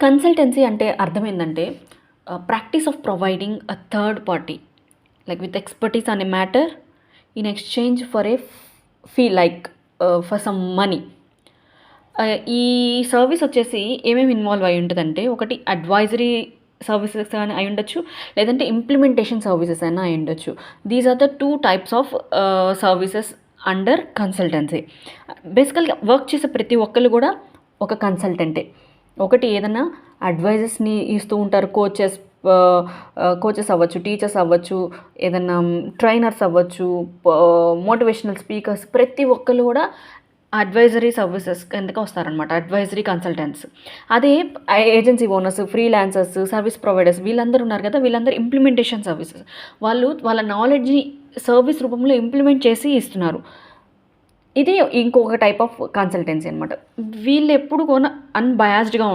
Consultancy అంటే అర్థం ఏందంటే practice of providing a third party like with expertise అనే matter in exchange for a like for some money. ఈ service వచ్చేసి ఏమేమి ఇన్వాల్వ్ అయి ఉంటుందంటే, ఒకటి అడ్వైజరీ సర్వీసెస్ అని అయి ఉండొచ్చు, లేదంటే ఇంప్లిమెంటేషన్ సర్వీసెస్ అయినా అయి ఉండొచ్చు. These are the two types of services under consultancy. బేసికల్గా వర్క్ చేసే ప్రతి ఒక్కరు కూడా ఒక కన్సల్టెంటే. ఒకటి ఏదైనా అడ్వైజెస్ని ఇస్తూ ఉంటారు, కోచెస్ అవ్వచ్చు, టీచర్స్ అవ్వచ్చు, ఏదన్నా ట్రైనర్స్ అవ్వచ్చు, మోటివేషనల్ స్పీకర్స్, ప్రతి ఒక్కరు కూడా అడ్వైజరీ సర్వీసెస్ కిందకి వస్తారనమాట, అడ్వైజరీ కన్సల్టెంట్స్. అదే agency owners, freelancers, service providers వీళ్ళందరూ ఉన్నారు కదా, వీళ్ళందరూ ఇంప్లిమెంటేషన్ సర్వీసెస్. వాళ్ళు వాళ్ళ నాలెడ్జ్ని సర్వీస్ రూపంలో ఇంప్లిమెంట్ చేసి ఇస్తున్నారు. ఇది ఇంకొక టైప్ ఆఫ్ కన్సల్టెన్సీ అనమాట. వీళ్ళు ఎప్పుడు కూడా అన్బయాస్డ్గా